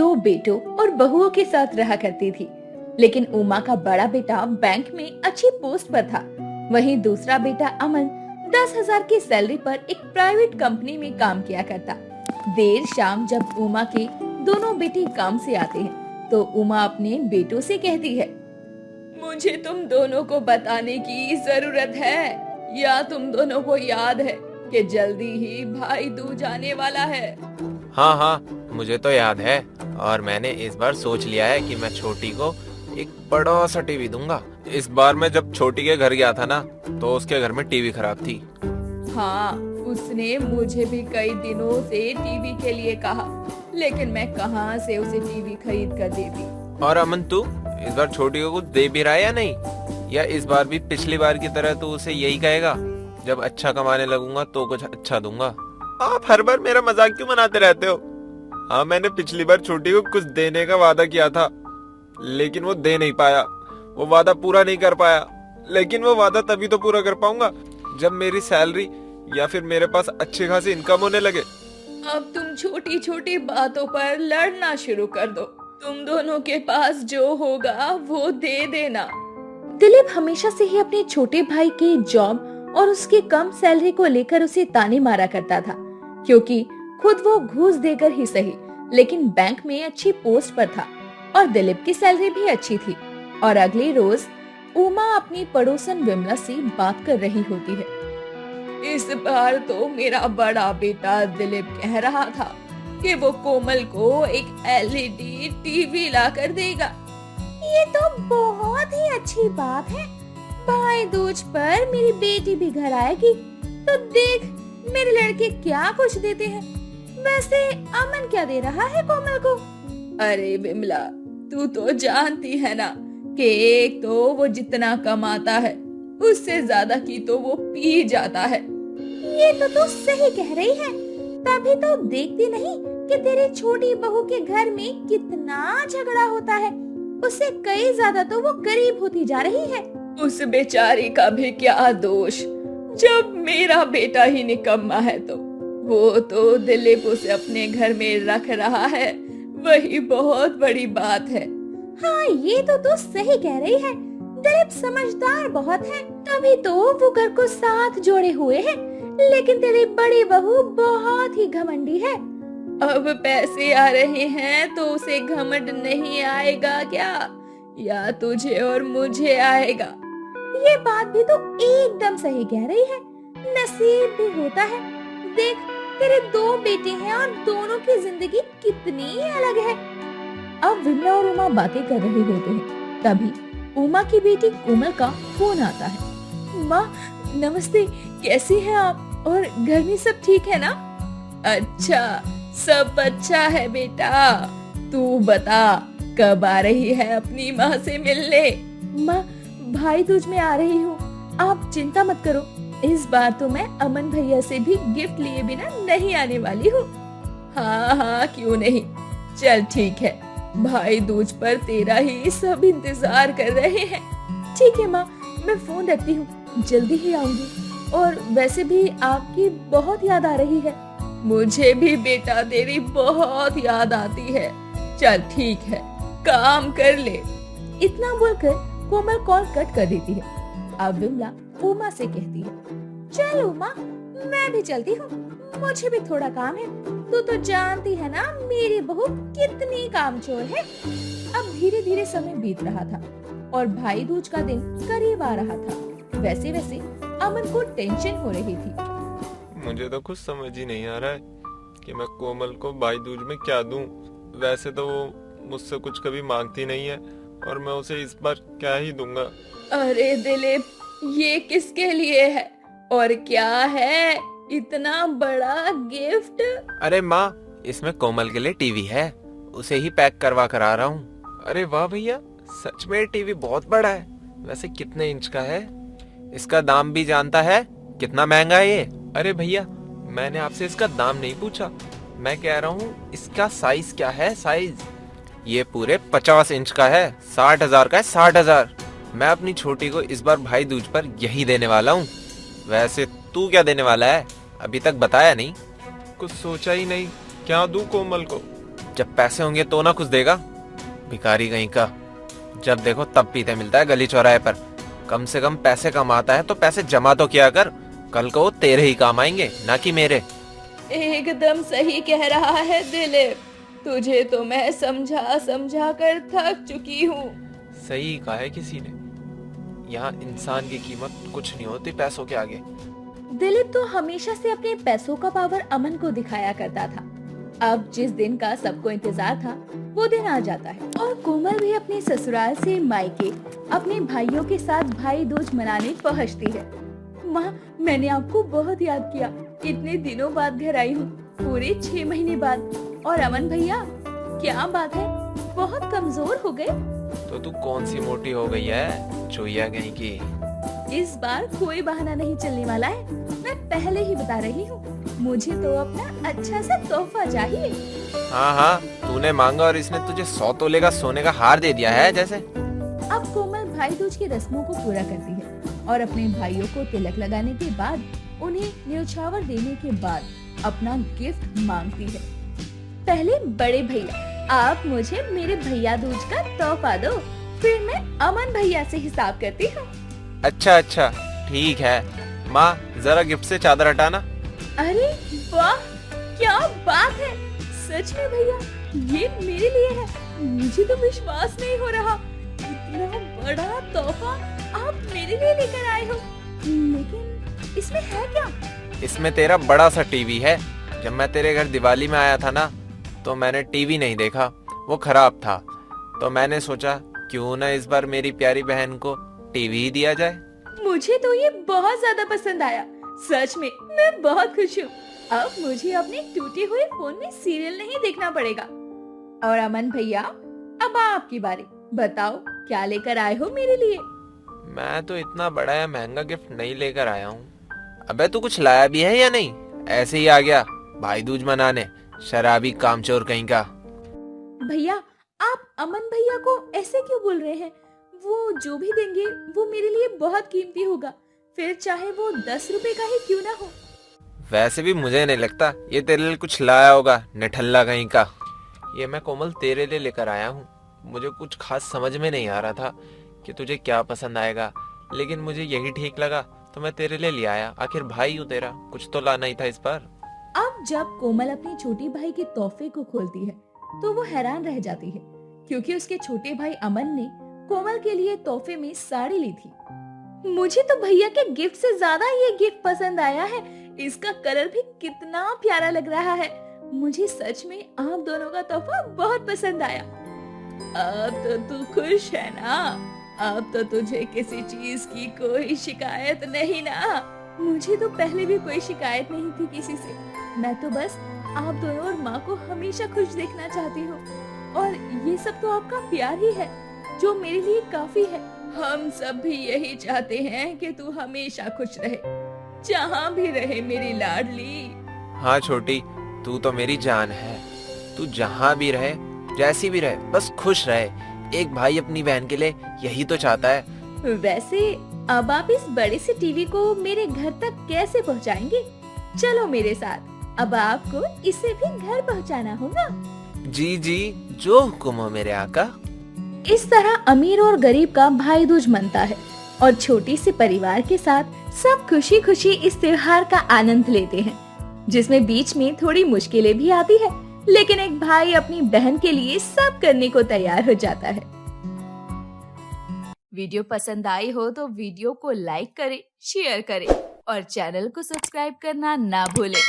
दो बेटों और बहुओं के साथ रहा करती थी। लेकिन उमा का बड़ा बेटा बैंक में अच्छी पोस्ट पर था, वहीं दूसरा बेटा अमन 10,000 की सैलरी पर एक प्राइवेट कंपनी में काम किया करता। देर शाम जब उमा के दोनों बेटे काम से आते हैं तो उमा अपने बेटों से कहती है, मुझे तुम दोनों को बताने की जरूरत है या तुम दोनों को याद है कि जल्दी ही भाई दूज आने वाला है। हाँ हाँ, मुझे तो याद है और मैंने इस बार सोच लिया है कि मैं छोटी को एक बड़ा सा टीवी दूंगा। इस बार मैं जब छोटी के घर गया था ना तो उसके घर में टीवी खराब थी। हाँ, उसने मुझे भी कई दिनों से टीवी के लिए कहा, लेकिन मैं कहाँ से उसे टीवी खरीद कर देती। और अमन, तू इस बार छोटी को कुछ दे भी रहा है या नहीं? या इस बार भी पिछली बार की तरह तू उसे यही कहेगा, जब अच्छा कमाने लगूंगा तो कुछ अच्छा दूंगा? आप हर बार मेरा मजाक क्यों बनाते रहते हो? हाँ, मैंने पिछली बार छोटी को कुछ देने का वादा किया था, लेकिन वो दे नहीं पाया, वो वादा पूरा नहीं कर पाया। लेकिन वो वादा तभी तो पूरा कर पाऊंगा जब मेरी सैलरी या फिर मेरे पास अच्छी खासी इनकम होने लगे। अब तुम छोटी छोटी बातों पर लड़ना शुरू कर दो। तुम दोनों के पास जो होगा वो दे देना। दिलीप हमेशा से ही अपने छोटे भाई के जॉब और उसकी कम सैलरी को लेकर उसे ताने मारा करता था, क्योंकि खुद वो घूस देकर ही सही लेकिन बैंक में अच्छी पोस्ट पर था और दिलीप की सैलरी भी अच्छी थी। और अगले रोज उमा अपनी पड़ोसन विमला से बात कर रही होती है। इस बार तो मेरा बड़ा बेटा दिलीप कह रहा था कि वो कोमल को एक एलईडी टीवी ला कर देगा। ये तो बहुत ही अच्छी बात है। भाई दूज पर मेरी बेटी भी घर आएगी तो देख मेरे लड़के क्या कुछ देते हैं। वैसे अमन क्या दे रहा है कोमल को? अरे विमला, तू तो जानती है ना कि एक तो वो जितना कमाता है उससे ज्यादा की तो वो पी जाता है। ये तो तू सही कह रही है, तभी तो देखती नहीं कि तेरी छोटी बहू के घर में कितना झगड़ा होता है। उससे कई ज्यादा तो वो गरीब होती जा रही है। उस बेचारी का भी क्या दोष, जब मेरा बेटा ही निकम्मा है तो वो तो दिलीप उसे अपने घर में रख रहा है, वही बहुत बड़ी बात है। हाँ, ये तो तू सही कह रही है। दिलीप समझदार बहुत है, तभी तो वो घर को साथ जोड़े हुए है। लेकिन तेरी बड़ी बहू बहुत ही घमंडी है। अब पैसे आ रहे हैं तो उसे घमंड नहीं आएगा क्या, या तुझे और मुझे आएगा? ये बात भी तो एकदम सही कह रही है। नसीब भी होता है। देख, तेरे दो बेटे हैं और दोनों की जिंदगी कितनी अलग है। अब विमला और उमा बातें कर रहे होते हैं, तभी उमा की बेटी कोमल का फोन आता है। माँ नमस्ते, कैसी हैं आप? और घर में सब ठीक है ना? अच्छा, सब अच्छा है बेटा। तू बता, कब आ रही है अपनी माँ से मिलने? माँ, भाई दूज में आ रही हूँ, आप चिंता मत करो। इस बार तो मैं अमन भैया से भी गिफ्ट लिए बिना नहीं आने वाली हूँ। हाँ हाँ, क्यों नहीं, चल ठीक है। भाई दूज पर तेरा ही सब इंतजार कर रहे हैं। ठीक है माँ, मैं फोन रखती हूँ, जल्दी ही आऊंगी। और वैसे भी आपकी बहुत याद आ रही है। मुझे भी बेटा तेरी बहुत याद आती है। चल ठीक है, काम कर ले। इतना बोलकर कोमल कॉल कट कर देती है। अब विमला उमा से कहती है, चल उमा, मैं भी चलती हूँ, मुझे भी थोड़ा काम है। तू तो जानती है ना मेरी बहू कितनी कामचोर है। अब धीरे धीरे समय बीत रहा था और भाई दूज का दिन करीब आ रहा था। वैसे वैसे अमन को टेंशन हो रही थी। मुझे तो कुछ समझ ही नहीं आ रहा है कि मैं कोमल को भाई दूज में क्या दूं। वैसे तो वो मुझसे कुछ कभी मांगती नहीं है और मैं उसे इस बार क्या ही दूंगा। अरे दिलीप, ये किसके लिए है और क्या है इतना बड़ा गिफ्ट? अरे माँ, इसमें कोमल के लिए टीवी है, उसे ही पैक करवा कर आ रहा हूँ। अरे वाह भैया, सच में टीवी बहुत बड़ा है। वैसे कितने इंच का है? इसका दाम भी जानता है? कितना महंगा है ये? अरे भैया, मैंने आपसे इसका दाम नहीं पूछा, मैं कह रहा हूँ इसका साइज क्या है। साइज ये पूरे 50 इंच का है, 60,000 का है, 60,000। मैं अपनी छोटी को इस बार भाई दूज पर यही देने वाला हूँ। वैसे तू क्या देने वाला है? अभी तक बताया नहीं। कुछ सोचा ही नहीं, क्या दूं कोमल को? जब पैसे होंगे तो ना कुछ देगा, भिखारी कहीं का। जब देखो तब पीते मिलता है गली चौराहे पर। कम से कम पैसे कमाता है तो पैसे जमा तो किया कर, कल को वो तेरे ही काम आएंगे ना कि मेरे। एकदम सही कह रहा है दिलीप, तुझे तो मैं समझा समझा कर थक चुकी हूँ। सही कहा है किसी ने, यहाँ इंसान की कीमत कुछ नहीं होती पैसों के आगे। दिलीप तो हमेशा से अपने पैसों का पावर अमन को दिखाया करता था। अब जिस दिन का सबको इंतजार था वो दिन आ जाता है और कोमल भी अपने ससुराल से मायके अपने भाइयों के साथ भाई दूज मनाने पहुंचती है। माँ, मैंने आपको बहुत याद किया, इतने दिनों बाद घर आई हूँ, पूरे 6 महीने बाद। और अमन भैया, क्या बात है, बहुत कमजोर हो गए। तो तू कौन सी मोटी हो गई है, चुईया कहीं की। इस बार कोई बहाना नहीं चलने वाला है, मैं पहले ही बता रही हूँ। मुझे तो अपना अच्छा सा तोहफा चाहिए। हाँ हाँ, तूने मांगा और इसने तुझे 100 तोले का सोने का हार दे दिया है जैसे। अब कोमल भाई दूज की रस्मों को पूरा करती है और अपने भाइयों को तिलक लगाने के बाद, उन्हें न्योछावर देने के बाद अपना गिफ्ट मांगती है। पहले बड़े भैया, आप मुझे मेरे भैया दूज का तोहफा दो, फिर मैं अमन भैया से हिसाब करती हूँ। अच्छा अच्छा ठीक है। माँ, जरा गिफ्ट से चादर हटाना। अरे वाह, क्या बात है, सच में भैया, ये मेरे लिए है। मुझे तो विश्वास नहीं हो रहा, इतना बड़ा तोहफा आप मेरे लिए लेकर आए हो। लेकिन इसमें है क्या? इसमें तेरा बड़ा सा टीवी है। जब मैं तेरे घर दिवाली में आया था ना, तो मैंने टीवी नहीं देखा, वो खराब था। तो मैंने सोचा क्यों ना इस बार मेरी प्यारी बहन को टीवी ही दिया जाए। मुझे तो ये बहुत ज्यादा पसंद आया, सच में मैं बहुत खुश हूँ। अब मुझे अपने टूटे हुए फोन में सीरियल नहीं देखना पड़ेगा। और अमन भैया, अब आपकी बारी, बताओ क्या लेकर आए हो मेरे लिए? मैं तो इतना बड़ा या महंगा गिफ्ट नहीं लेकर आया हूँ। अबे तू कुछ लाया भी है या नहीं? ऐसे ही आ गया भाई दूज मनाने, शराबी कामचोर कहीं का। भैया, आप अमन भैया को ऐसे क्यों बोल रहे हैं? वो जो भी देंगे वो मेरे लिए बहुत कीमती होगा, फिर चाहे वो 10 रुपए का ही क्यों ना हो। वैसे भी मुझे नहीं लगता ये तेरे लिए कुछ लाया होगा, निठल्ला कहीं का। ये मैं कोमल तेरे लिए लेकर आया हूँ। मुझे कुछ खास समझ में नहीं आ रहा था कि तुझे क्या पसंद आएगा, लेकिन मुझे यही ठीक लगा तो मैं तेरे लिए ले आया। आखिर भाई हूँ तेरा, कुछ तो लाना ही था इस बार। अब जब कोमल अपने छोटे भाई के तोहफे को खोलती है तो वो हैरान रह जाती है, क्योंकि उसके छोटे भाई अमन ने कोमल के लिए तोहफे में साड़ी ली थी। मुझे तो भैया के गिफ्ट से ज्यादा ये गिफ्ट पसंद आया है, इसका कलर भी कितना प्यारा लग रहा है। मुझे सच में आप दोनों का तोहफा बहुत पसंद आया। अब तो तू खुश है ना? अब तो तुझे किसी चीज की कोई शिकायत नहीं ना? मुझे तो पहले भी कोई शिकायत नहीं थी किसी से। मैं तो बस आप दोनों और माँ को हमेशा खुश देखना चाहती हूँ, और ये सब तो आपका प्यार ही है जो मेरे लिए काफी है। हम सब भी यही चाहते हैं कि तू हमेशा खुश रहे, जहाँ भी रहे मेरी लाडली। हाँ छोटी, तू तो मेरी जान है। तू जहाँ भी रहे, जैसी भी रहे, बस खुश रहे। एक भाई अपनी बहन के लिए यही तो चाहता है। वैसे अब आप इस बड़े से टीवी को मेरे घर तक कैसे पहुँचाएंगे? चलो मेरे साथ, अब आपको इसे भी घर पहुँचाना होगा। जी जी, जो हुक्म हो मेरे आका। इस तरह अमीर और गरीब का भाई दूज मनता है और छोटी सी परिवार के साथ सब खुशी खुशी इस त्योहार का आनंद लेते हैं, जिसमें बीच में थोड़ी मुश्किलें भी आती है, लेकिन एक भाई अपनी बहन के लिए सब करने को तैयार हो जाता है। वीडियो पसंद आई हो तो वीडियो को लाइक करें, शेयर करें और चैनल को सब्सक्राइब करना ना भूलें।